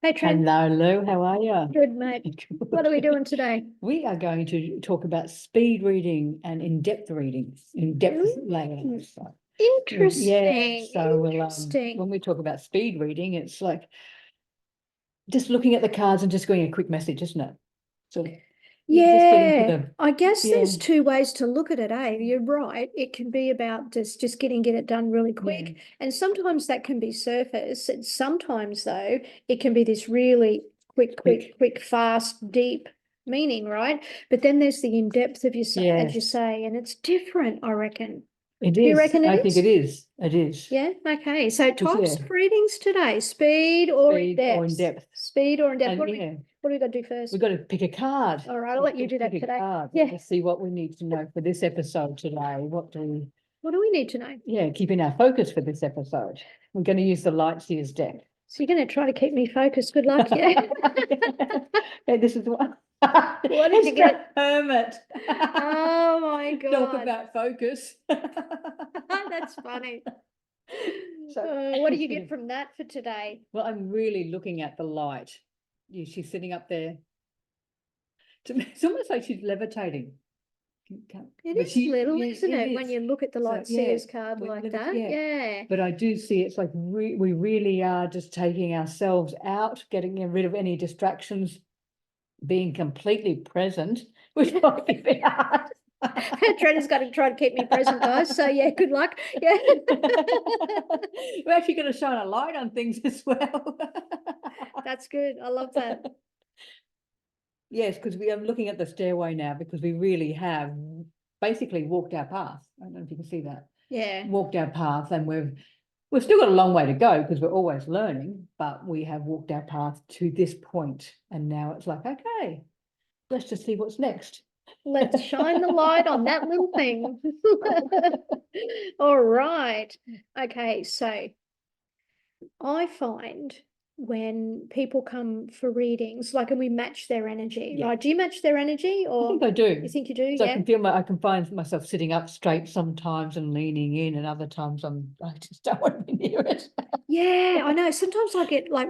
Hey, Tren. Hello, Lou. How are you? Good, mate. What are we doing today? We are going to talk about speed reading and in-depth reading, in-depth laying. So, Interesting. so Interesting. when we talk about speed reading, it's like just looking at the cards and just going a quick message, isn't it? So you just get into Yeah, I guess yeah, there's two ways to look at it, eh? You're right. It can be about just get it done really quick. yeah, And sometimes that can be surface. And sometimes though, it can be this really quick, fast, deep meaning, right? But then there's the in-depth of you say, as you yes, say, and it's different, I reckon. it Do you is. reckon it I think it is? is. It is. Yeah, okay. So Because types of readings today, speed or in speed or in depth? depth, Speed or in depth. and What do we got to do we've first? got to pick a card. All right, I'll let you do that Pick a today. card. Yeah. Let's see what we need to know for this episode today. What do we need to know? Keeping our focus for this episode. We're going to use the light years deck. So you're going to try to keep me focused. Good luck. Yeah. Hey, this is one. What did you get? Hermit. Oh my Talk God. about focus. That's funny. So, What do you get from that for today? well, I'm really looking at the light. She's sitting up there. It's almost like she's levitating. It But is little, isn't it? is. When you look at the light seers card like that. Yeah. But I do see it's like we really are just taking ourselves out, getting rid of any distractions, being completely present, which might be a bit hard. Trevor's got to try to keep me present, guys. So yeah, good luck. Yeah. We're actually going to shine a light on things as well. That's good. I love that. Yes, because we are looking at the stairway now because we really have basically walked our path. I don't know if you can see that. Yeah. Walked our path, and we've still got a long way to go because we're always learning, but we have walked our path to this point, and now it's like, okay, let's just see what's next. Let's shine the light on that little thing. All right. Okay, so I find when people come for readings, like, and we match their energy, Yeah. right? Do you match their energy, I or think I do. you think you do? So Yeah. I can find myself sitting up straight sometimes and leaning in, and other times I just don't want to be near it. Yeah, I know. Sometimes I get like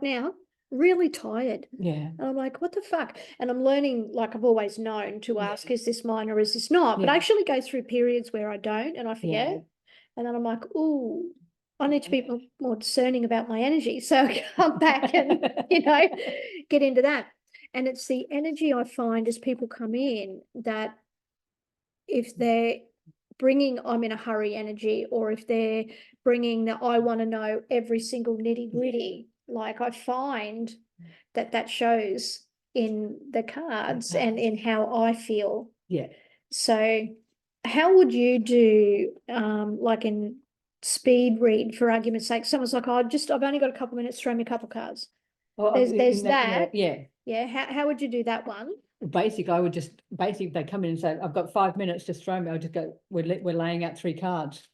now, really tired. Yeah. And I'm like, what the fuck? And I'm learning, like I've always known to ask, is this mine or is this not? But I actually go through periods where I don't and I forget. Yeah. And then I'm like, oh, I need to be more discerning about my energy. So I come back and, get into that. And it's the energy I find as people come in that if they're bringing I'm in a hurry energy, or if they're bringing the I want to know every single nitty gritty, like I find that shows in the cards and in how I feel. Yeah. So how would you do like in speed read, for argument's sake? Someone's like, I've only got a couple of minutes, throw me a couple of cards. Well, There's that. Yeah. Yeah. How would you do that one? I would just if they come in and say, I've got 5 minutes, just throw me. I'll just go, we're laying out 3 cards.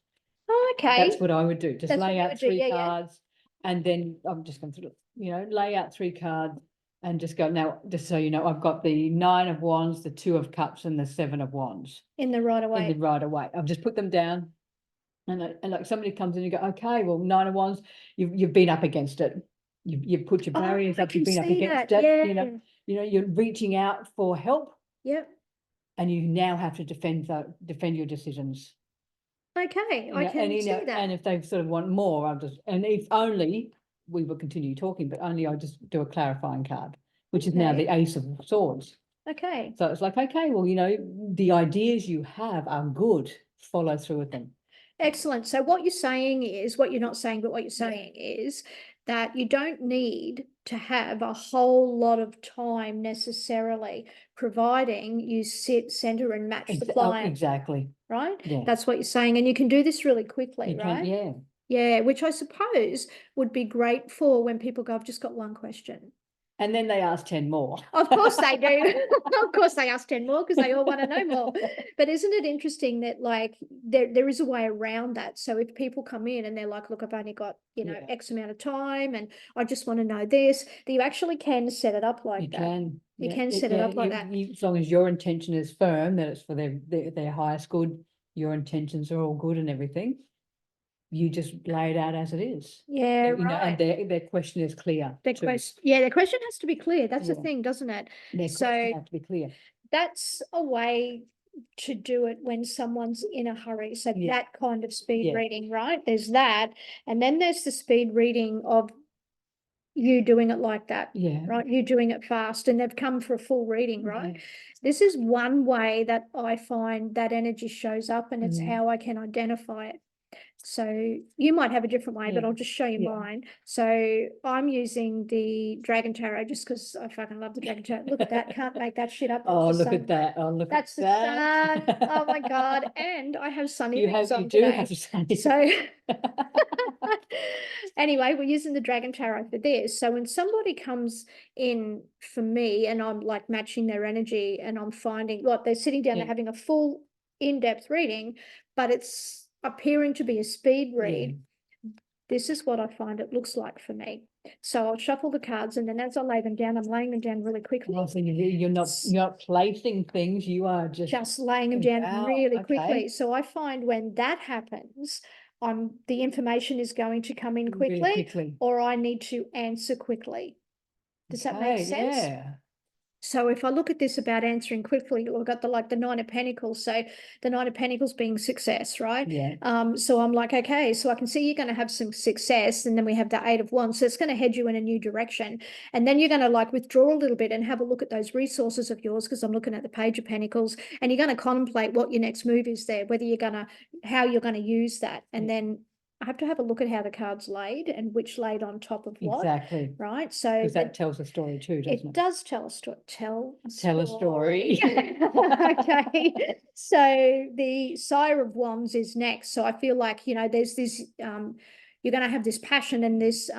Oh, okay. That's what I would do. Just lay out 3 cards. And then I'm just going to, lay out 3 cards and just go, now, just so you know, I've got the 9 of Wands, the 2 of Cups, and the 7 of Wands. In the right away. I've just put them down. And like somebody comes in and you go, okay, well, 9 of Wands, you've been up against it. You've put your barriers up, you've been up against it. Yeah. You're reaching out for help. Yep. And you now have to defend your decisions. Okay, I can see that. And if they sort of want more, and if only we will continue talking, but only I'll just do a clarifying card, which is now the Ace of Swords. Okay. So it's like, okay, well, the ideas you have are good. Follow through with them. Excellent. So what you're saying is, what you're not saying, but what you're saying is that you don't need to have a whole lot of time necessarily, providing you sit, center, and match the client. Exactly. Right? Yeah. That's what you're saying. And you can do this really quickly, right? Yeah. Yeah, which I suppose would be great for when people go, I've just got one question. And then they ask 10 more. Of course they do. Of course they ask 10 more because they all want to know more. But isn't it interesting that like there is a way around that? So if people come in and they're like, look, I've only got, X amount of time and I just want to know this, that you actually can set it up like that. You can set it up like that. As long as your intention is firm, that it's for their highest good, your intentions are all good and everything. you just lay it out as it is. Yeah, You know, and right. their question is clear. Their too. question, yeah, their question has to be clear. That's the Yeah. thing, doesn't it? Their So question has to be clear. that's a way to do it when someone's in a hurry. So Yeah. that kind of speed Yeah. reading, right? There's that. And then there's the speed reading of you doing it like that, Yeah. right? You doing it fast, and they've come for a full reading, right? Yeah. This is one way that I find that energy shows up, and it's how I can identify it. So you might have a different way, but I'll just show you mine. So I'm using the Dragon Tarot just because I fucking love the Dragon Tarot. Look at that. Can't make that shit up. That's Oh, the look sun. at that. Oh, look That's at the that. sun. Oh my God. And I have sun earrings on you do today. have sunny. So anyway, we're using the Dragon Tarot for this. So when somebody comes in for me and I'm like matching their energy and I'm finding like they're sitting down, they're having a full in-depth reading, but it's appearing to be a speed read. This is what I find it looks like for me. So I'll shuffle the cards, and then as I lay them down, I'm laying them down really quickly. Oh, so you're not placing things, you are just laying them down really quickly. Okay. So I find when that happens, the information is going to come in quickly, Really quickly. or I need to answer quickly. Does that make sense? Yeah. So if I look at this about answering quickly, we've got the Nine of Pentacles. So the Nine of Pentacles being success, right? Yeah. So I'm like, okay, so I can see you're going to have some success. And then we have the Eight of Wands. So it's going to head you in a new direction. And then you're going to like withdraw a little bit and have a look at those resources of yours, because I'm looking at the Page of Pentacles, and you're going to contemplate what your next move is there, how you're going to use that. And then I have to have a look at how the card's laid and which laid on top of what. Exactly. Right. So because that tells a story too, doesn't it? It does tell a story. Tell a story. Okay. So the Sire of Wands is next. So I feel like, there's this, you're going to have this passion and this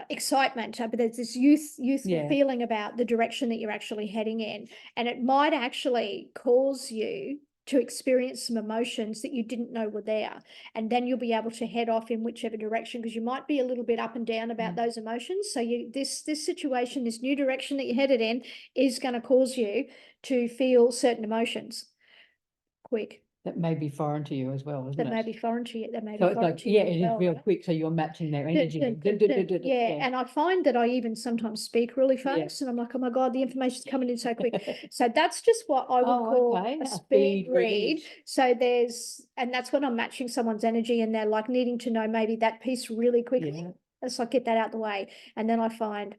excitement, but there's this youthful feeling about the direction that you're actually heading in. And it might actually cause you to experience some emotions that you didn't know were there. And then you'll be able to head off in whichever direction, because you might be a little bit up and down about those emotions. So this situation, this new direction that you're headed in, is going to cause you to feel certain emotions quick. That may be foreign to you as well, isn't it? That may be foreign to you. That may be So it's foreign like, to you. it is real quick. So you're matching their energy. Yeah. And I find that I even sometimes speak really fast, and I'm like, oh my God, the information's coming in so quick. So that's just what I would call a speed read. So and that's when I'm matching someone's energy, and they're like needing to know maybe that piece really quickly. It's like, get that out the way. And then I find,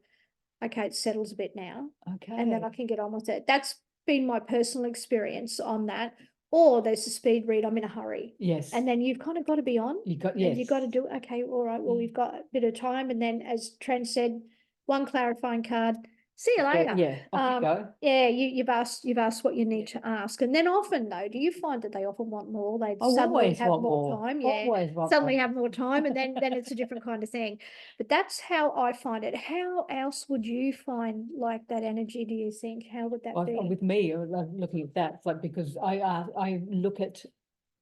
okay, it settles a bit now. Okay. And then I can get on with it. That's been my personal experience on that. Or there's a speed read, I'm in a hurry. Yes. And then you've kind of got to be on. You've got to do it. Okay, all right, well, we've got a bit of time. And then, as Tren said, one clarifying card. See you later. Yeah, off you go. Yeah, you've asked what you need to ask. And then often, though, do you find that they often want more? They suddenly have more time. Yeah, suddenly have more time, and then it's a different kind of thing. But that's how I find it. How else would you find like that energy, do you think? How would that be? With me, looking at that, like, because I look at,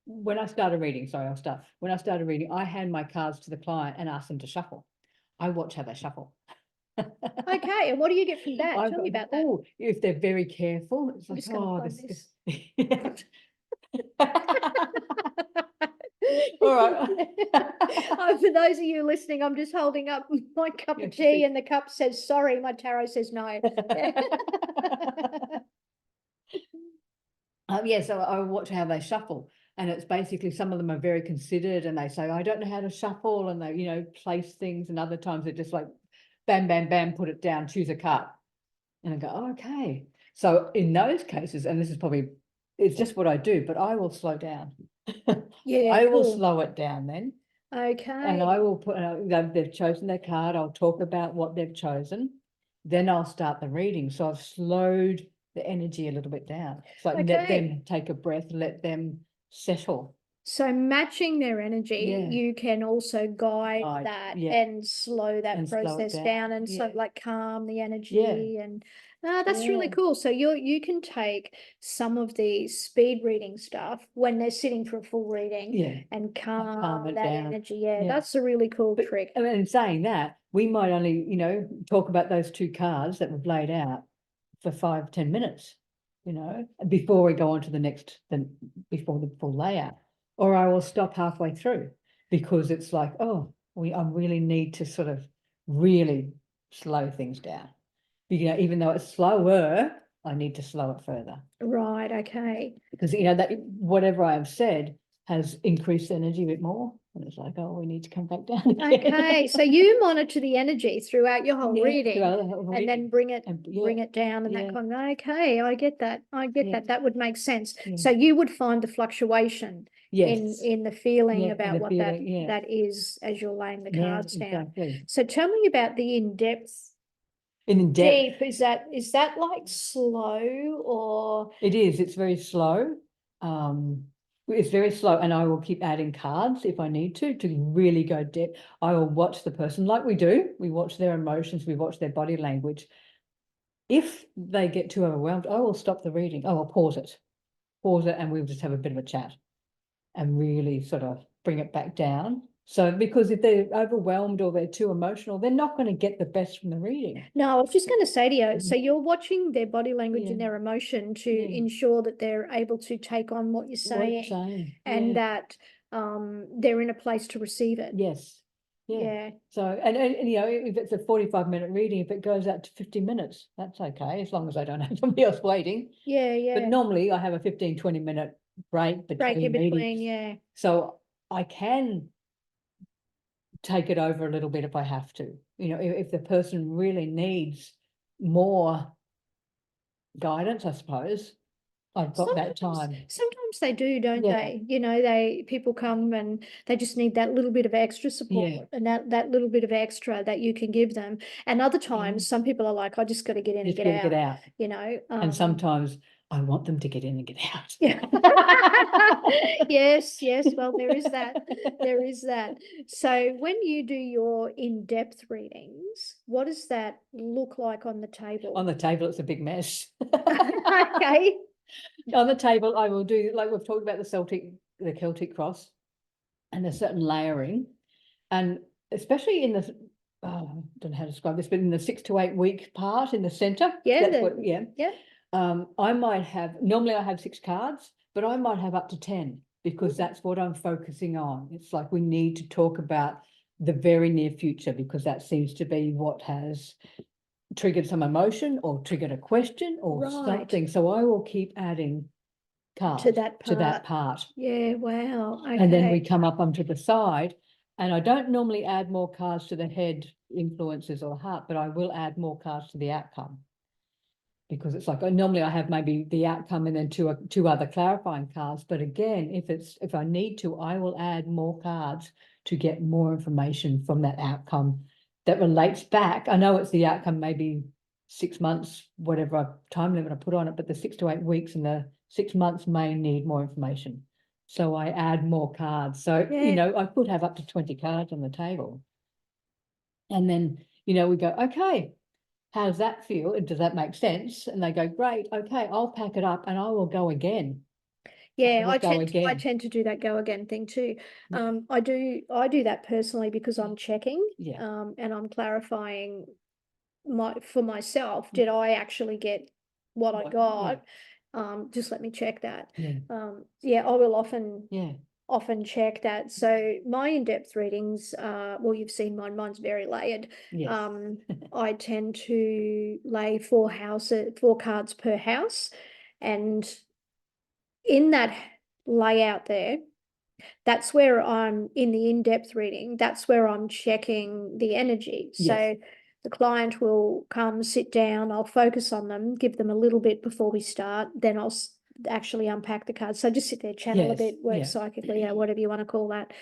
when I started reading, when I started reading, I hand my cards to the client and ask them to shuffle. I watch how they shuffle. Okay, and what do you get from that? Tell me about that. Oh, if they're very careful, it's like, this. All right. For those of you listening, I'm just holding up my cup of tea, and the cup says sorry. My tarot says no. So I watch how they shuffle, and it's basically, some of them are very considered, and they say, I don't know how to shuffle, and they place things, and other times they're just like bam, bam, bam, put it down, choose a card. And I go, oh, okay. So in those cases, and this is probably, it's just what I do, but I will slow down. Yeah, I will slow it down then. Okay. And I will put, they've chosen their card, I'll talk about what they've chosen, then I'll start the reading. So I've slowed the energy a little bit down. It's like, let them take a breath, let them settle. So matching their energy, you can also guide that and slow that process down, and so like calm the energy, and that's really cool. So you can take some of the speed reading stuff when they're sitting for a full reading and calm that down. Energy. That's a really cool trick. And in saying that, we might only, talk about those two cards that we've laid out for 5-10 minutes, before we go on to the next, before the full layout. or I will stop halfway through because it's like, oh, I really need to sort of really slow things down. You know, even though it's slower, I need to slow it further. Right, okay. Because, you know, that whatever I have said has increased energy a bit more. And it's like, oh, we need to come back down again. Okay, so you monitor the energy throughout your whole Yeah, reading throughout the whole and then reading. bring it And bring it down and that yeah. kind of, okay, I get that. I get Yeah. that. That would make sense. Yeah. So you would find the fluctuation Yes. in the feeling Yeah, about what feeling, that is as you're laying the yeah, cards down. exactly. So tell me about the in-depth. In depth, Deep, is that like slow or? it is. It's very slow. It's very slow, and I will keep adding cards if I need to really go deep. I will watch the person like we do. We watch their emotions. We watch their body language. If they get too overwhelmed, I will stop the reading. I will pause it, and we'll just have a bit of a chat and really sort of bring it back down. So, because if they're overwhelmed or they're too emotional, they're not going to get the best from the reading. No, I was just going to say to you, so you're watching their body language and Yeah. their emotion to Yeah. ensure that they're able to take on what you're saying, and yeah. that they're in a place to receive it. Yes. Yeah. Yeah. So, and you know, if it's a 45-minute reading, if it goes out to 50 minutes, that's okay, as long as I don't have somebody else waiting. Yeah, yeah. But normally I have a 15-20-minute break in between between, readings. yeah. So I can take it over a little bit if I have to. You know, if the person really needs more guidance, I suppose, I've got that time. Sometimes they do, don't Yeah. they? You know, people come and they just need that little bit of extra support, Yeah. and that little bit of extra that you can give them. And other times, some people are like, I just got to get in and Just get gotta out. get out. You know, And sometimes I want them to get in and get out. yeah. Yes, yes. Well, there is that. There is that. So when you do your in-depth readings, what does that look like on the table? On the table, it's a big mess. Okay. On the table, I will do, like we've talked about the Celtic cross, and there's certain layering, and especially in the, I don't know how to describe this, but in the 6 to 8 week part in the center. Yeah. Yeah. I might have, normally I have 6 cards, but I might have up to 10 because that's what I'm focusing on. It's like we need to talk about the very near future because that seems to be what has triggered some emotion or triggered a question or something. So I will keep adding cards to that part. Yeah, wow. Okay. And then we come up onto the side, and I don't normally add more cards to the head influences or heart, but I will add more cards to the outcome. Because it's like normally I have maybe the outcome and then two other clarifying cards. But again, if I need to, I will add more cards to get more information from that outcome that relates back. I know it's the outcome, maybe 6 months, whatever time limit I put on it, but the 6 to 8 weeks and the 6 months may need more information. So I add more cards. So, you know, I could have up to 20 cards on the table. And then, you know, we go, okay, how does that feel? And does that make sense? And they go, great, okay, I'll pack it up and I will go again. Yeah, I tend to do that go again thing too. I do that personally because I'm checking, and I'm clarifying for myself. Did I actually get what I got? Just let me check that. I will often check that. So my in-depth readings, well, you've seen mine's very layered. I tend to lay 4 cards per house, and in that layout there, that's where I'm in the in-depth reading, that's where I'm checking the energy. So the client will come, sit down, I'll focus on them, give them a little bit before we start, then I'll actually unpack the cards. So just sit there, channel a bit, work psychically, whatever you want to call that,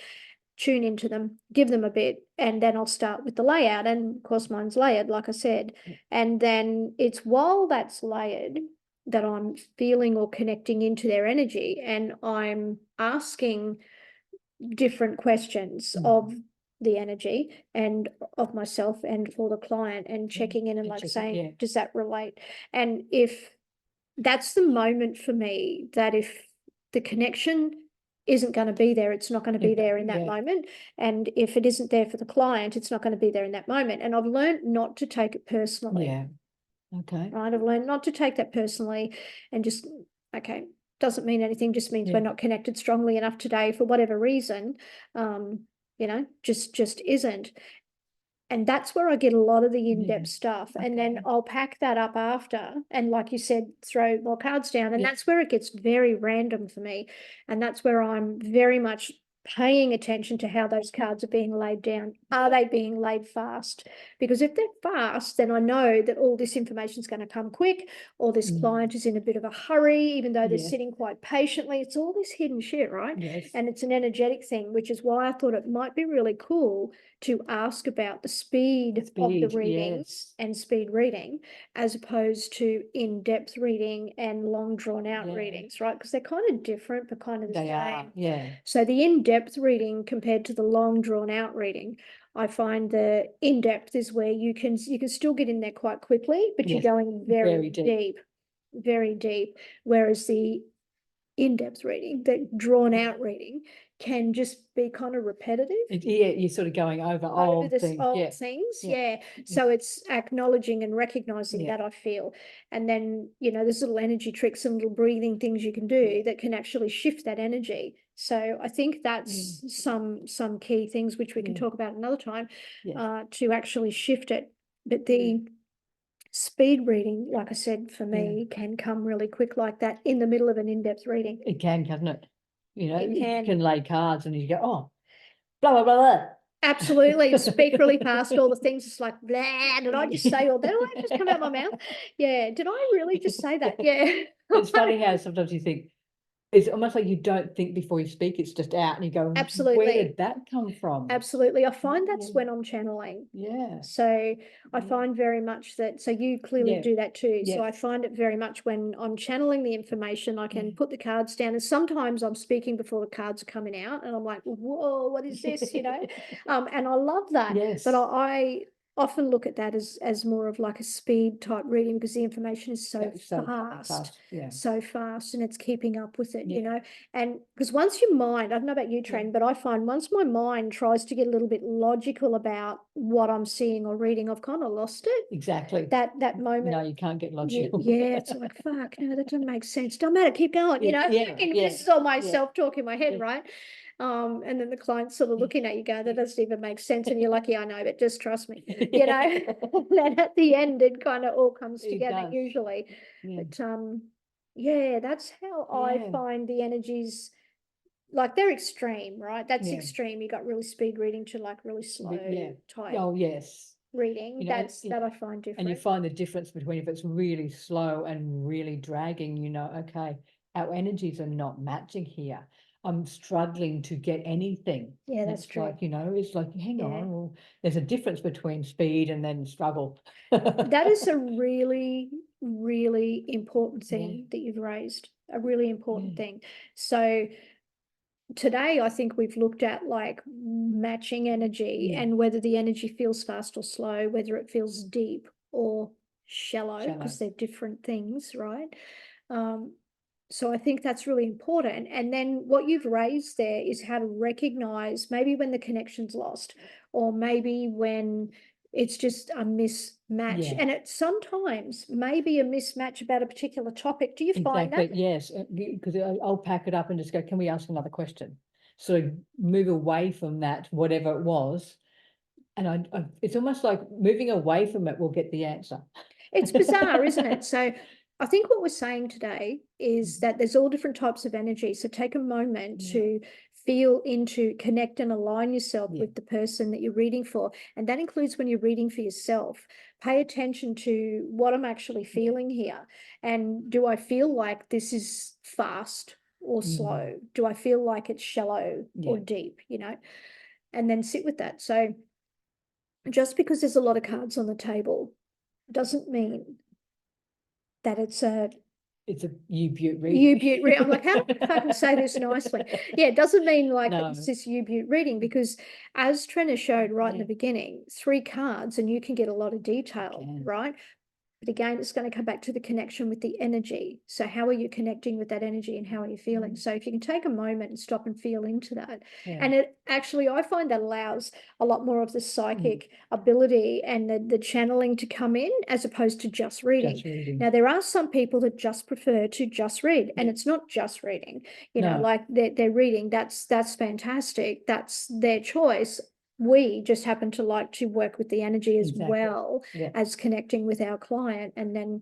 tune into them, give them a bit, and then I'll start with the layout. And of course mine's layered, like I said. And then it's while that's layered that I'm feeling or connecting into their energy, and I'm asking different questions of the energy and of myself and for the client, and checking in and like saying, does that relate? And if that's the moment for me, that if the connection isn't going to be there, it's not going to be there in that moment. And if it isn't there for the client, it's not going to be there in that moment. And I've learned not to take it personally. Okay. Right. I've learned not to take that personally and just, okay, doesn't mean anything, just means we're not connected strongly enough today for whatever reason, you know, just isn't. And that's where I get a lot of the in-depth stuff. And then I'll pack that up after. And like you said, throw more cards down. And that's where it gets very random for me. And that's where I'm very much paying attention to how those cards are being laid down. Are they being laid fast? Because if they're fast, then I know that all this information is going to come quick, or this client is in a bit of a hurry, even though they're sitting quite patiently. It's all this hidden shit, right? And it's an energetic thing, which is why I thought it might be really cool to ask about the speed of the readings and speed reading, as opposed to in-depth reading and long drawn out readings, right? Because they're kind of different, but kind of the same. So the in-depth reading compared to the long drawn out reading, I find the in-depth is where you can still get in there quite quickly, but you're going very deep, very deep. Whereas the in-depth reading, the drawn out reading, can just be kind of repetitive. You're sort of going over old things. So it's acknowledging and recognizing that, I feel. And then, you know, there's little energy tricks and little breathing things you can do that can actually shift that energy. So I think that's some key things which we can talk about another time, to actually shift it. But the speed reading, like I said, for me, can come really quick like that in the middle of an in-depth reading. It can, can't it? You know, you can lay cards and you go, oh, blah, blah, blah, blah. Absolutely. Speak really fast, all the things. It's like, blah, did I just say all that? Did I just come out my mouth? Yeah. Did I really just say that? Yeah. It's funny how sometimes you think, it's almost like you don't think before you speak, it's just out and you go, absolutely, where did that come from? Absolutely. I find that's when I'm channeling. So I find very much that, so you clearly do that too. So I find it very much when I'm channeling the information, I can put the cards down, and sometimes I'm speaking before the cards are coming out and I'm like, whoa, what is this? You know? And I love that. But I often look at that as more of like a speed type reading, because the information is so fast, so fast, and it's keeping up with it, you know. And because once your mind, I don't know about you, Tren, but I find once my mind tries to get a little bit logical about what I'm seeing or reading, I've kind of lost it. Exactly. That moment. No, you can't get logical. It's like, fuck, no, that doesn't make sense. Don't matter, keep going, you know. This is all my self-talk in my head, right? And then the client's sort of looking at you going, that doesn't even make sense. And you're like, yeah, I know, but just trust me, you know. And then at the end, it kind of all comes together usually. But that's how I find the energies, like they're extreme, right? That's extreme. You got really speed reading to like really slow type. Oh, yes. Reading, you know, that I find different. And you find the difference between if it's really slow and really dragging, you know, okay, our energies are not matching here. I'm struggling to get anything. Yeah, that's true. Like, you know, it's like, hang on, well, there's a difference between speed and then struggle. That is a really, really important thing that you've raised, a really important thing. So today, I think we've looked at like matching energy and whether the energy feels fast or slow, whether it feels deep or shallow, because they're different things, right? So I think that's really important. And then what you've raised there is how to recognize maybe when the connection's lost, or maybe when it's just a mismatch. And it sometimes may be a mismatch about a particular topic. Do you find that? Yes, because I'll pack it up and just go, can we ask another question? So move away from that, whatever it was. And it's almost like moving away from it will get the answer. It's bizarre, isn't it? So I think what we're saying today is that there's all different types of energy. So take a moment to feel into, connect and align yourself with the person that you're reading for. And that includes when you're reading for yourself. Pay attention to what I'm actually feeling here. And do I feel like this is fast or slow? Do I feel like it's shallow or deep, you know? And then sit with that. So just because there's a lot of cards on the table doesn't mean that it's a U-Butte reading. I'm like, how do I fucking say this nicely? Yeah, it doesn't mean like it's this U-Butte reading, because as Tren showed right in the beginning, 3 cards and you can get a lot of detail, right? But again, it's going to come back to the connection with the energy. So how are you connecting with that energy and how are you feeling? So if you can take a moment and stop and feel into that. And it actually, I find that allows a lot more of the psychic ability and the channeling to come in as opposed to just reading. Now, there are some people that just prefer to just read, and it's not just reading, you know, like they're reading. That's fantastic. That's their choice. We just happen to like to work with the energy as well as connecting with our client, and then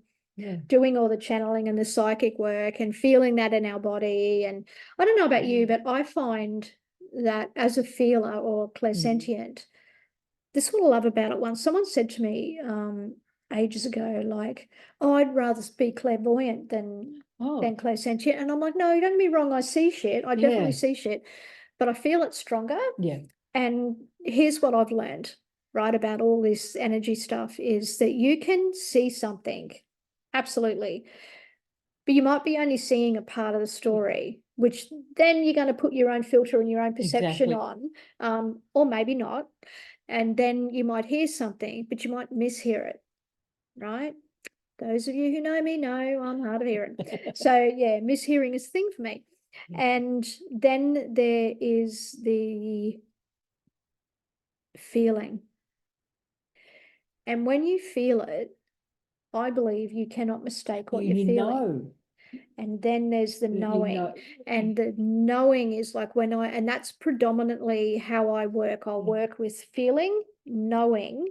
doing all the channeling and the psychic work and feeling that in our body. And I don't know about you, but I find that as a feeler or clairsentient, this is what I love about it. Once someone said to me ages ago, like, oh, I'd rather be clairvoyant than clairsentient. And I'm like, no, don't get me wrong, I see shit. I definitely see shit, but I feel it stronger. And here's what I've learned, right, about all this energy stuff is that you can see something, absolutely, but you might be only seeing a part of the story, which then you're going to put your own filter and your own perception on, or maybe not. And then you might hear something, but you might mishear it, right? Those of you who know me know I'm hard of hearing. So, yeah, mishearing is a thing for me. And then there is the feeling. And when you feel it, I believe you cannot mistake what you're feeling. And then there's the knowing. And the knowing is like and that's predominantly how I work. I'll work with feeling, knowing,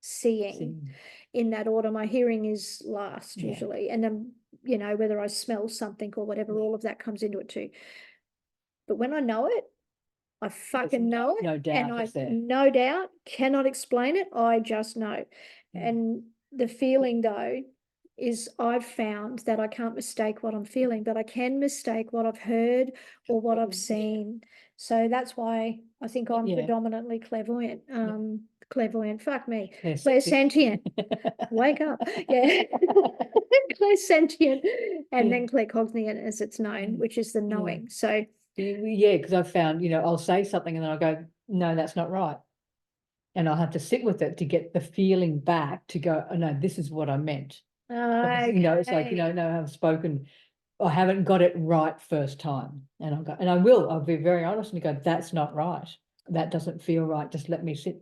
seeing in that order. My hearing is last usually. And then, you know, whether I smell something or whatever, all of that comes into it too. But when I know it, I fucking know it. No doubt. And I no doubt cannot explain it. I just know. And the feeling though is I've found that I can't mistake what I'm feeling, but I can mistake what I've heard or what I've seen. So that's why I think I'm predominantly clairvoyant. Clairvoyant, fuck me. Clairsentient. Wake up. Yeah. Clairsentient. And then claircognizant as it's known, which is the knowing. So because I've found, you know, I'll say something and then I'll go, no, that's not right. And I'll have to sit with it to get the feeling back to go, oh, no, this is what I meant. Because, you know, it's like, you know, no, I've spoken, I haven't got it right first time. And I'll go, and I'll be very honest and go, that's not right. That doesn't feel right. Just let me sit.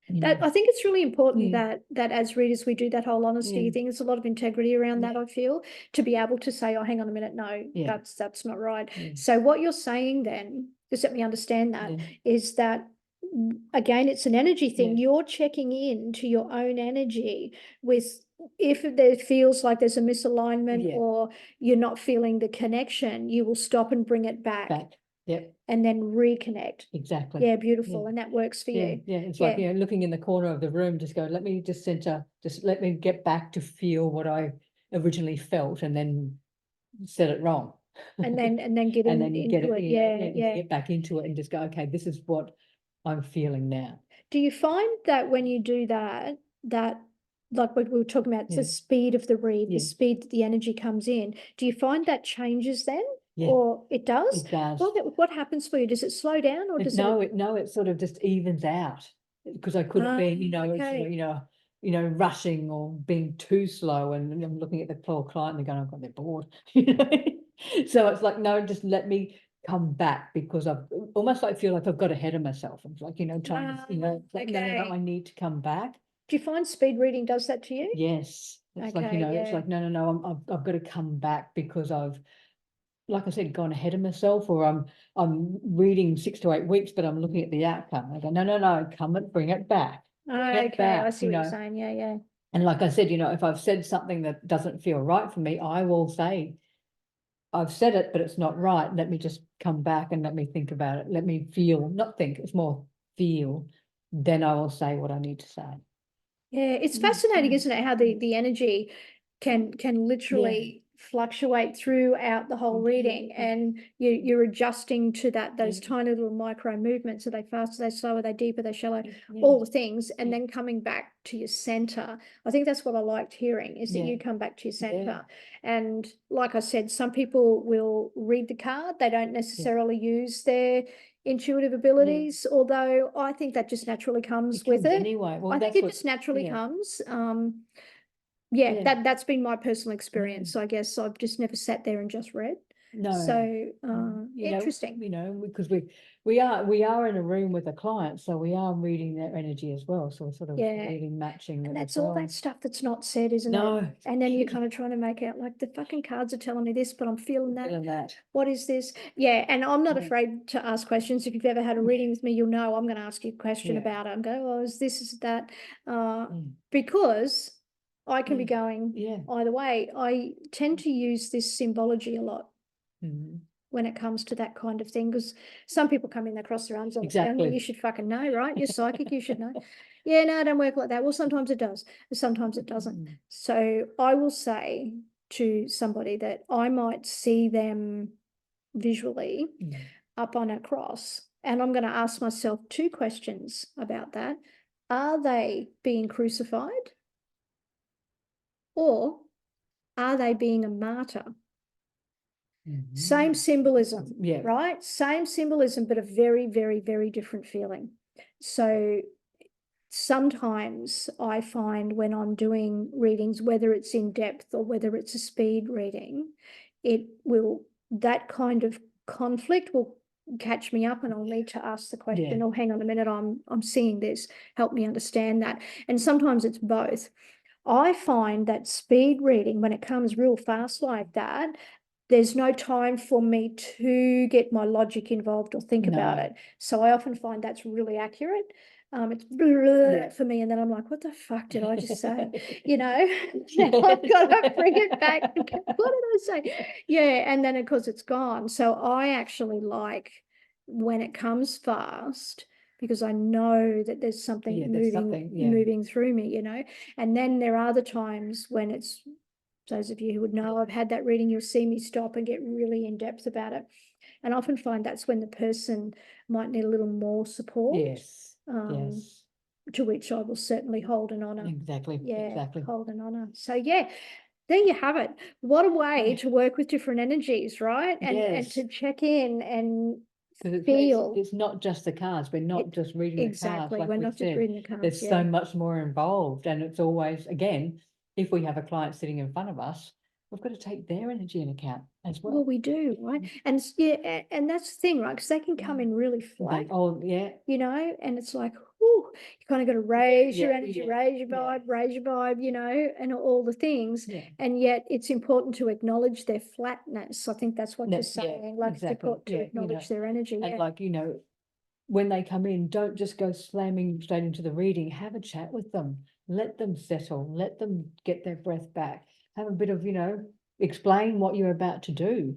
That, I think it's really important that as readers we do that whole honesty thing. There's a lot of integrity around that, I feel, to be able to say, oh, hang on a minute, no, that's not right. So what you're saying then, just let me understand that, is that, again, it's an energy thing. You're checking in to your own energy with, if there feels like there's a misalignment or you're not feeling the connection, you will stop and bring it back. And then reconnect. Exactly. Yeah, beautiful. And that works for you. Yeah, it's like, you know, looking in the corner of the room, just go, let me just center, just let me get back to feel what I originally felt and then said it wrong. And then get into it. Get back into it and just go, okay, this is what I'm feeling now. Do you find that when you do that, like what we were talking about, the speed of the read, the speed that the energy comes in, do you find that changes then? Or it does? It does. What happens for you? Does it slow down or does it sort of just evens out, because I could have been, you know, you know, rushing or being too slow, and I'm looking at the poor client and they're going, I've got they're bored. You know? So it's like, no, just let me come back, because I've almost like feel like I've got ahead of myself. I'm like, you know, trying to, you know, like, no, I need to come back. Do you find speed reading does that to you? Yes. It's like, you know, it's like, no, I've got to come back because I've, like I said, gone ahead of myself, or I'm reading 6 to 8 weeks, but I'm looking at the outcome. I go, no, come and bring it back. I see what you're saying. Yeah. And like I said, you know, if I've said something that doesn't feel right for me, I will say, I've said it, but it's not right. Let me just come back and let me think about it. Let me feel, not think, it's more feel. Then I will say what I need to say. Yeah, it's fascinating, isn't it? How the energy can literally fluctuate throughout the whole reading, and you're adjusting to those tiny little micro movements. Are they fast? Are they slow? Are they deep? Are they shallow? All the things, and then coming back to your center. I think that's what I liked hearing, is that you come back to your center. And like I said, some people will read the card. They don't necessarily use their intuitive abilities, although I think that just naturally comes with it. Anyway, well, I think it just naturally comes. Yeah, Yeah. that's been my personal experience. I guess I've just never sat there and just read. No. So You know, interesting. because we are in a room with a client, so we are reading their energy as well. So we're sort of reading, matching. And it that's as all well. that stuff that's not said, isn't No. it? And then you're kind of trying to make out like the fucking cards are telling me this, but I'm feeling that. Feeling that. What is this? Yeah, and I'm not afraid to ask questions. If you've ever had a reading with me, you'll know I'm going to ask you a question about it. I'm going, oh, is this, is that? Because I can be going either way. I tend to use this symbology a lot when it comes to that kind of thing, because some people come in, they cross their arms on the ground. Well, you should fucking know, right? You're psychic, you should know. Yeah, no, it don't work like that. Well, sometimes it does, sometimes it doesn't. So I will say to somebody that I might see them visually up on a cross, and I'm going to ask myself 2 questions about that. Are they being crucified? Or are they being a martyr? Same symbolism, right? Same symbolism, but a very, very, very different feeling. So sometimes I find when I'm doing readings, whether it's in depth or whether it's a speed reading, that kind of conflict will catch me up, and I'll need to ask the question, oh, hang on a minute, I'm seeing this, help me understand that. And sometimes it's both. I find that speed reading, when it comes real fast like that, there's no time for me to get my logic involved or think about it. So I often find that's really accurate. It's for me, and then I'm like, what the fuck did I just say? You know, and I've got to bring it back. What did I say? Yeah, and then of course it's gone. So I actually like when it comes fast, because I know that there's something moving through me, you know. And then there are the times when it's, those of you who would know, I've had that reading, you'll see me stop and get really in depth about it. And I often find that's when the person might need a little more support. To which I will certainly hold an honour. Hold an honour. So yeah, there you have it. What a way to work with different energies, right? And to check in and feel. It's not just the cards. We're not just reading the cards. Like we're not just reading the cards. There's so much more involved, and it's always, again, if we have a client sitting in front of us, we've got to take their energy in account as well. Well, we do, right? And and that's the thing, right? Because they can come in really flat. You know, and it's like, whew, you kind of got to raise your energy, raise your vibe, you know, and all the things. And yet it's important to acknowledge their flatness. I think that's what you're saying. Like it's important to acknowledge their energy. And like, you know, when they come in, don't just go slamming straight into the reading. Have a chat with them. Let them settle. Let them get their breath back. Have a bit of, you know, explain what you're about to do.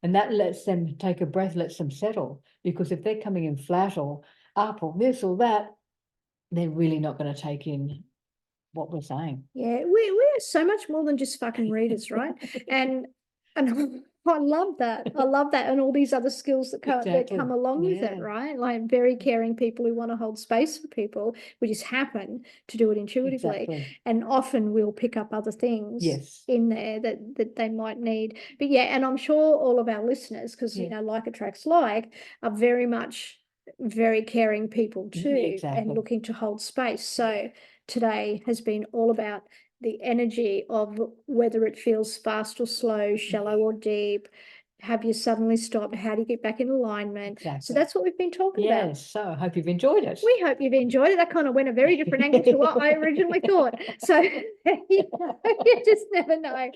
And that lets them take a breath, lets them settle. Because if they're coming in flat or up or this or that, they're really not going to take in what we're saying. Yeah, we're so much more than just fucking readers, right? and I love that. I love that, and all these other skills that come along with it, right? Like very caring people who want to hold space for people. We just happen to do it intuitively, and often we'll pick up other things in there that they might need. But yeah, and I'm sure all of our listeners, because you know, like attracts like, are very much very caring people too, and looking to hold space. So today has been all about the energy of whether it feels fast or slow, shallow or deep. Have you suddenly stopped? How do you get back in alignment? So that's what we've been talking about. Yes, so I hope you've enjoyed it. We hope you've enjoyed it. That kind of went a very different angle to what I originally thought. So you just never know.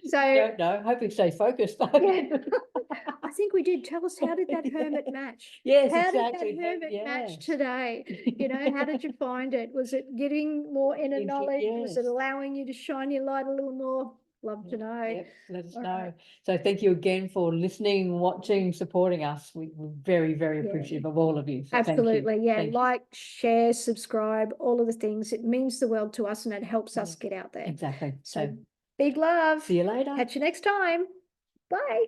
So don't know. Hope you stay focused. I think we did. Tell us, how did that hermit match? Yes, how did that hermit match today? You know, how did you find it? Was it getting more inner knowledge? Was it allowing you to shine your light a little more? Love to know. Let us know. So thank you again for listening, watching, supporting us. We're very, very appreciative of all of you. So absolutely. Thank you. Like, share, subscribe, all of the things. It means the world to us, and it helps us get out there. Exactly. So big love. See you later. Catch you next time. Bye.